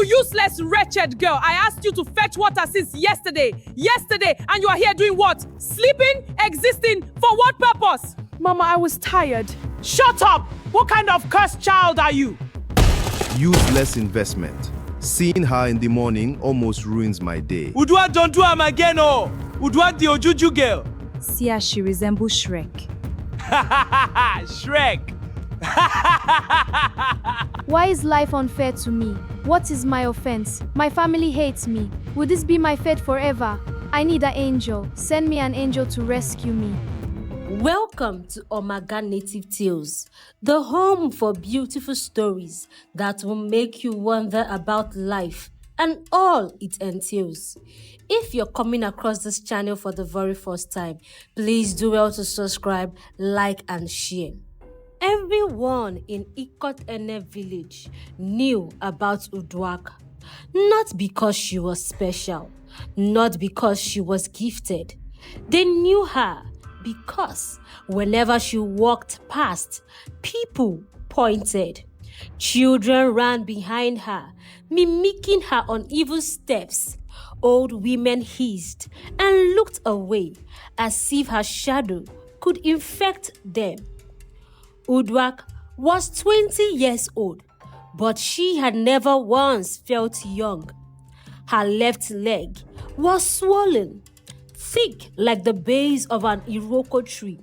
useless, wretched girl. I asked you to fetch water since yesterday. And you are here doing what? Sleeping? Existing? For what purpose? Mama, I was tired. Shut up! What kind of cursed child are you? Useless investment. Seeing her in the morning almost ruins my day. Uduak, don't do am again, oh! Uduak the Ojuju girl. See how she resembles Shrek. Shrek. Why is life unfair to me? What is my offense? My family hates me. Will this be my fate forever? I need an angel. Send me an angel to rescue me. Welcome to Omega Native Tales, the home for beautiful stories that will make you wonder about life and all it entails. If you're coming across this channel for the very first time, please do well to subscribe, like and share. Everyone in Ikot-Ene village knew about Uduak, not because she was special, not because she was gifted. They knew her because whenever she walked past, people pointed. Children ran behind her, mimicking her uneven steps. Old women hissed and looked away as if her shadow could infect them. Uduak was 20 years old, but she had never once felt young. Her left leg was swollen, thick like the base of an iroko tree,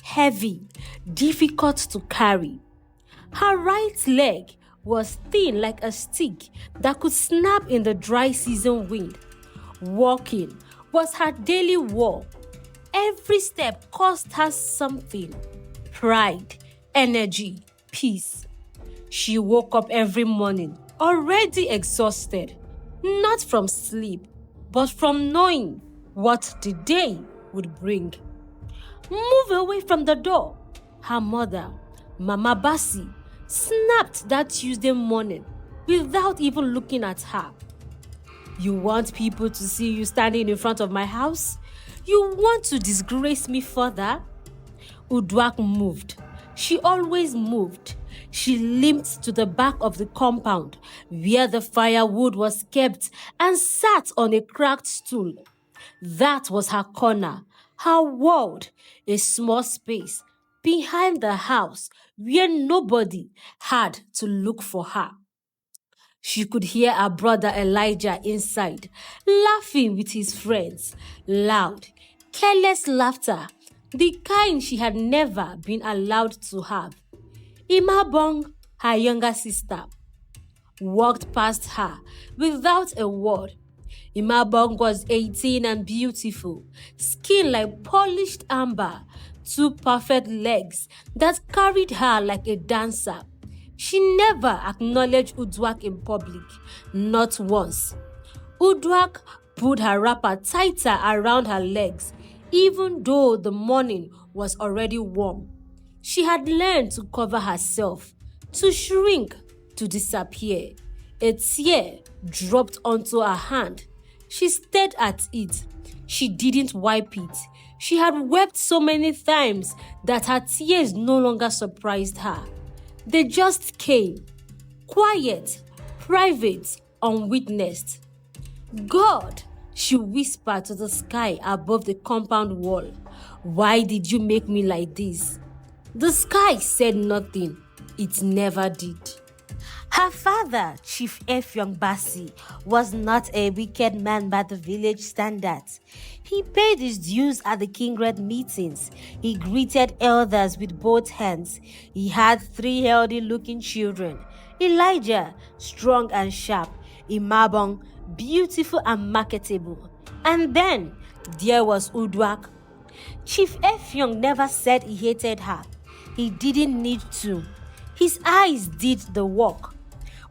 heavy, difficult to carry. Her right leg was thin like a stick that could snap in the dry season wind. Walking was her daily war. Every step cost her something: pride, energy, peace. She woke up every morning already exhausted, not from sleep, but from knowing what the day would bring. Move away from the door, her mother, Mama Bassi, snapped that Tuesday morning without even looking at her. You want people to see you standing in front of my house? You want to disgrace me further? Uduak moved. She always moved. She limped to the back of the compound where the firewood was kept and sat on a cracked stool. That was her corner, her world, a small space behind the house where nobody had to look for her. She could hear her brother Elijah inside, laughing with his friends. Loud, careless laughter, the kind she had never been allowed to have. Imabong, her younger sister, walked past her without a word. Imabong was 18 and beautiful, skin like polished amber, two perfect legs that carried her like a dancer. She never acknowledged Uduak in public, not once. Uduak pulled her wrapper tighter around her legs, even though the morning was already warm. She had learned to cover herself, to shrink, to disappear. A tear dropped onto her hand. She stared at it. She didn't wipe it. She had wept so many times that her tears no longer surprised her. They just came, quiet, private, unwitnessed. God, she whispered to the sky above the compound wall. Why did you make me like this? The sky said nothing. It never did. Her father, Chief Effiong Bassi, was not a wicked man by the village standards. He paid his dues at the Kingred meetings. He greeted elders with both hands. He had 3 healthy-looking children. Elijah, strong and sharp. Imabong, beautiful and marketable. And then there was Uduak. Chief Effiong never said he hated her. He didn't need to. His eyes did the work.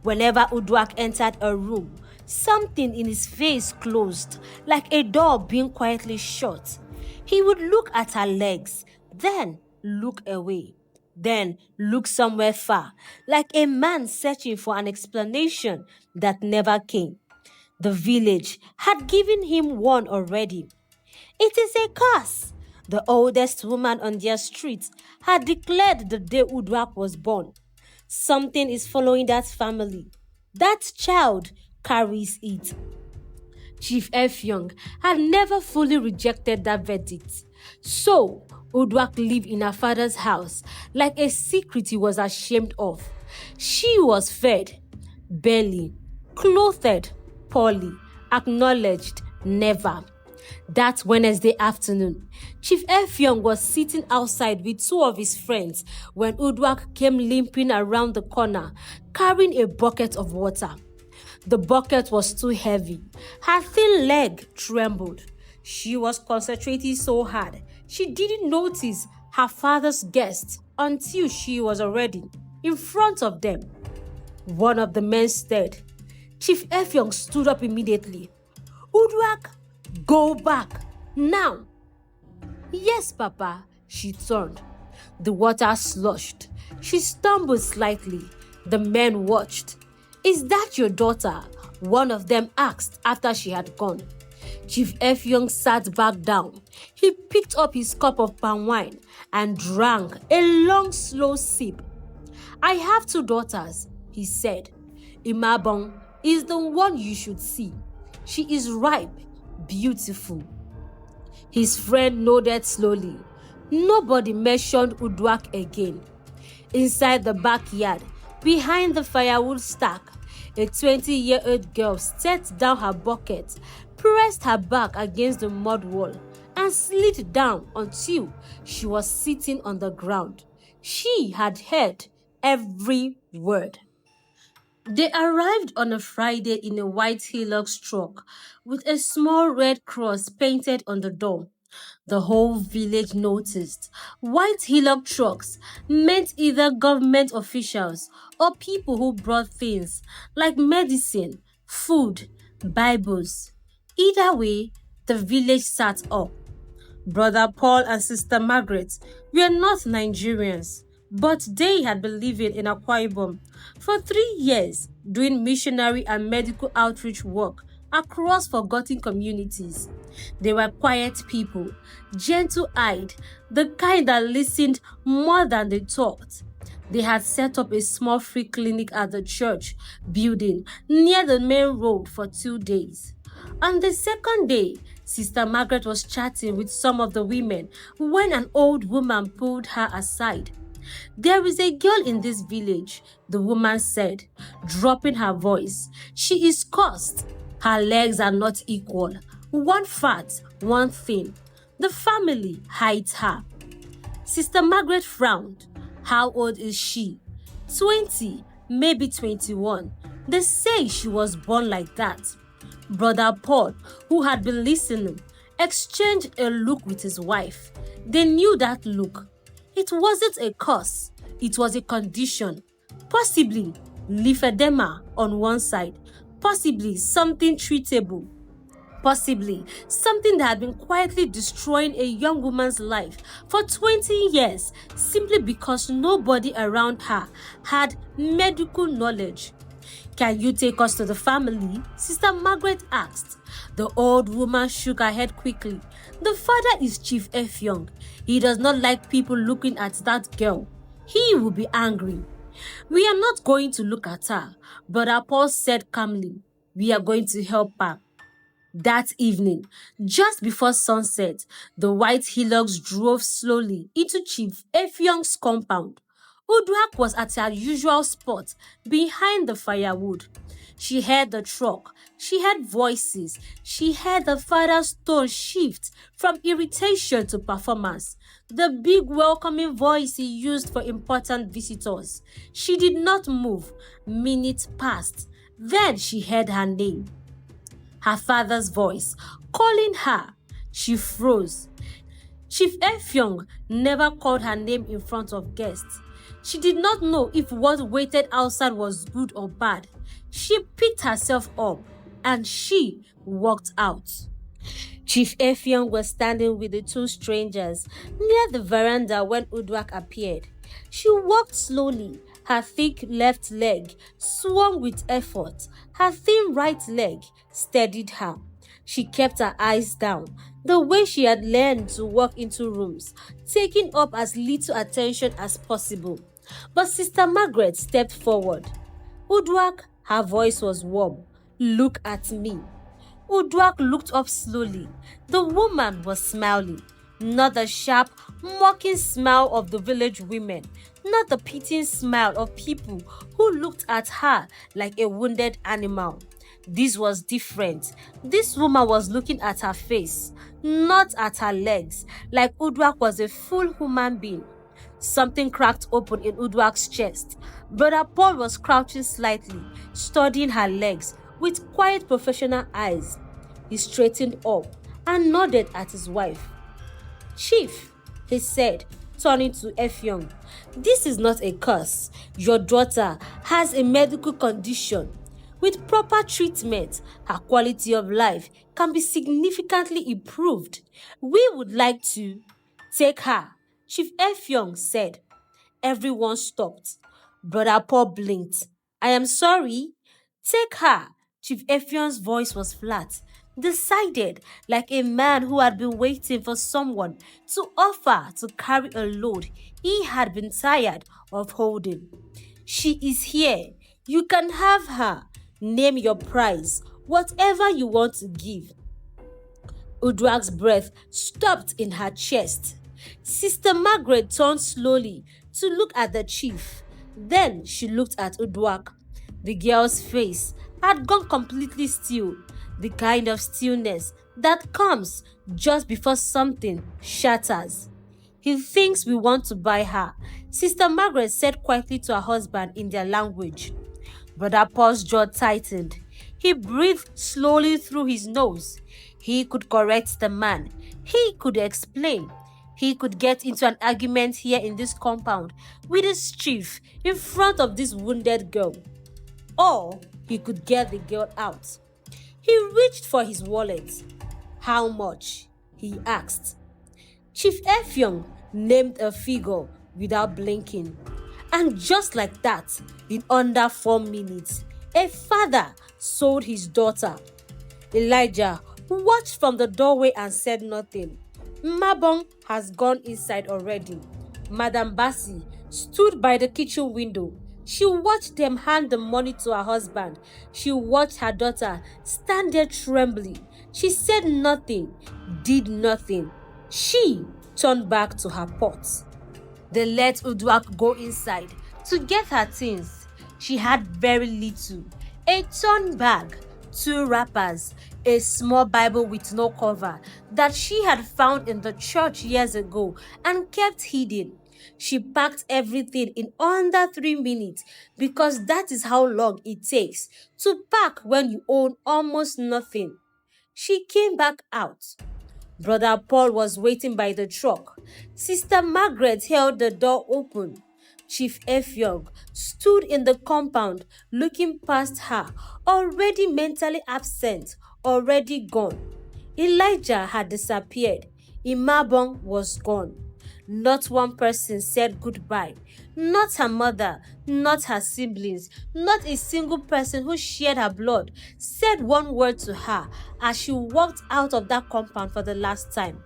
Whenever Uduak entered a room, something in his face closed, like a door being quietly shut. He would look at her legs, then look away, then look somewhere far, like a man searching for an explanation that never came. The village had given him one already. It is a curse. The oldest woman on their street had declared the day Uduak was born. Something is following that family. That child carries it. Chief Effiong had never fully rejected that verdict. So, Uduak lived in her father's house like a secret he was ashamed of. She was fed, barely, clothed, poorly, acknowledged, never. That Wednesday afternoon, Chief Effiong was sitting outside with two of his friends when Uduak came limping around the corner, carrying a bucket of water. The bucket was too heavy. Her thin leg trembled. She was concentrating so hard, she didn't notice her father's guests until she was already in front of them. One of the men stared. Chief Effiong stood up immediately. Uduak, go back, now. Yes, Papa, she turned. The water sloshed. She stumbled slightly. The men watched. Is that your daughter? One of them asked after she had gone. Chief Effiong sat back down. He picked up his cup of palm wine and drank a long, slow sip. I have two daughters, he said. Imabong is the one you should see. She is ripe, beautiful. His friend nodded slowly. Nobody mentioned Uduak again. Inside the backyard, behind the firewood stack, a 20-year-old girl set down her bucket, pressed her back against the mud wall, and slid down until she was sitting on the ground. She had heard every word. They arrived on a Friday in a white Hilux truck with a small red cross painted on the door. The whole village noticed. White Hilux trucks meant either government officials or people who brought things like medicine, food, Bibles. Either way, the village sat up. Brother Paul and Sister Margaret were not Nigerians, but they had been living in Akwa Ibom for 3 years, doing missionary and medical outreach work across forgotten communities. They were quiet people, gentle-eyed, the kind that listened more than they talked. They had set up a small free clinic at the church building near the main road for 2 days. On the second day, Sister Margaret was chatting with some of the women when an old woman pulled her aside. There is a girl in this village, the woman said, dropping her voice. She is cursed. Her legs are not equal. One fat, one thin. The family hides her. Sister Margaret frowned. How old is she? 20, maybe 21. They say she was born like that. Brother Paul, who had been listening, exchanged a look with his wife. They knew that look. It wasn't a curse. It was a condition. Possibly lymphedema on one side. Possibly something treatable. Possibly something that had been quietly destroying a young woman's life for 20 years simply because nobody around her had medical knowledge. Can you take us to the family? Sister Margaret asked. The old woman shook her head quickly. The father is Chief Effiong. He does not like people looking at that girl. He will be angry. We are not going to look at her, Brother Paul said calmly. We are going to help her. That evening, just before sunset, the white Hilux drove slowly into Chief Effiong's compound. Uduak was at her usual spot, behind the firewood. She heard the truck. She heard voices. She heard the father's tone shift from irritation to performance. The big welcoming voice he used for important visitors. She did not move. Minutes passed. Then she heard her name. Her father's voice, calling her. She froze. Chief Effiong never called her name in front of guests. She did not know if what waited outside was good or bad. She picked herself up and she walked out. Chief Effiong was standing with the two strangers near the veranda when Uduak appeared. She walked slowly. Her thick left leg swung with effort. Her thin right leg steadied her. She kept her eyes down, the way she had learned to walk into rooms, taking up as little attention as possible. But Sister Margaret stepped forward. Uduak, Her voice was warm. Look at me. Uduak looked up slowly. The woman was smiling. Not the sharp, mocking smile of the village women. Not the pitying smile of people who looked at her like a wounded animal. This was different. This woman was looking at her face, not at her legs, like Uduak was a full human being. Something cracked open in Uduak's chest. Brother Paul was crouching slightly, studying her legs with quiet professional eyes. He straightened up and nodded at his wife. Chief, he said, turning to Effiong, this is not a curse. Your daughter has a medical condition. With proper treatment, her quality of life can be significantly improved. We would like to take her, Chief Effiong said. Everyone stopped. Brother Paul blinked. I am sorry. Take her. Chief Effiong's voice was flat, decided, like a man who had been waiting for someone to offer to carry a load he had been tired of holding. She is here. You can have her. Name your price, whatever you want to give. Uduak's breath stopped in her chest. Sister Margaret turned slowly to look at the chief. Then she looked at Uduak. The girl's face had gone completely still, the kind of stillness that comes just before something shatters. He thinks we want to buy her, Sister Margaret said quietly to her husband in their language. Brother Paul's jaw tightened. He breathed slowly through his nose. He could correct the man. He could explain. He could get into an argument here in this compound with his chief in front of this wounded girl. Or he could get the girl out. He reached for his wallet. How much? He asked. Chief Effiong named a figure without blinking. And just like that, in under 4 minutes, a father sold his daughter. Elijah watched from the doorway and said nothing. Mabong has gone inside already. Madame Bassi stood by the kitchen window. She watched them hand the money to her husband. She watched her daughter stand there trembling. She said nothing, did nothing. She turned back to her pot. They let Uduak go inside to get her things. She had very little. A torn bag, 2 wrappers, a small Bible with no cover that she had found in the church years ago and kept hidden. She packed everything in under 3 minutes because that is how long it takes to pack when you own almost nothing. She came back out. Brother Paul was waiting by the truck. Sister Margaret held the door open. Chief Effiong stood in the compound looking past her, already mentally absent, already gone. Elijah had disappeared. Imabong was gone. Not one person said goodbye. Not her mother, not her siblings, not a single person who shared her blood said one word to her as she walked out of that compound for the last time.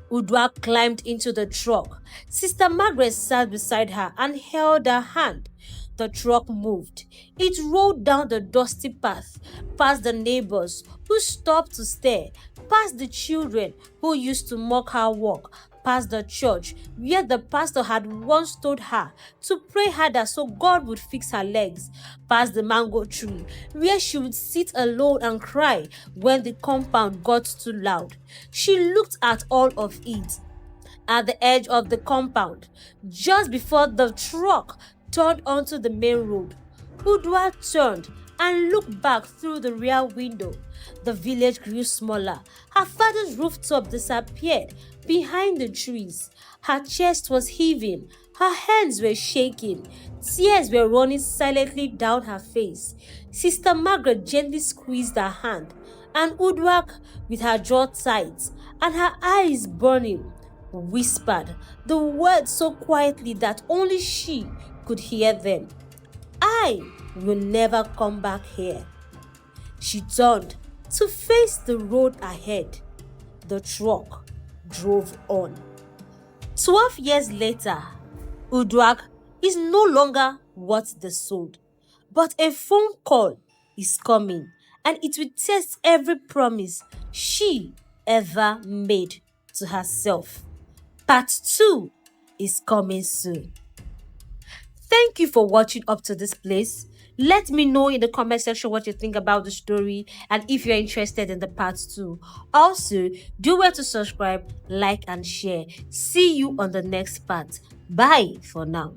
Uduak climbed into the truck. Sister Margaret sat beside her and held her hand. The truck moved. It rolled down the dusty path, past the neighbors who stopped to stare, past the children who used to mock her walk, past the church where the pastor had once told her to pray harder so God would fix her legs, past the mango tree where she would sit alone and cry when the compound got too loud. She looked at all of it. At the edge of the compound, just before the truck turned onto the main road, Uduak turned and looked back through the rear window. The village grew smaller. Her father's rooftop disappeared behind the trees. Her chest was heaving. Her hands were shaking. Tears were running silently down her face. Sister Margaret gently squeezed her hand, and Uduak, with her jaw tight and her eyes burning, whispered the words so quietly that only she could hear them. I will never come back here. She turned to face the road ahead. The truck drove on. 12 years later, Uduak is no longer what they sold. but a phone call is coming, and it will test every promise she ever made to herself. Part 2 is coming soon. Thank you for watching up to this place. Let me know in the comment section what you think about the story and if you're interested in the part 2. Also, do well to subscribe, like and share. See you on the next part. Bye for now.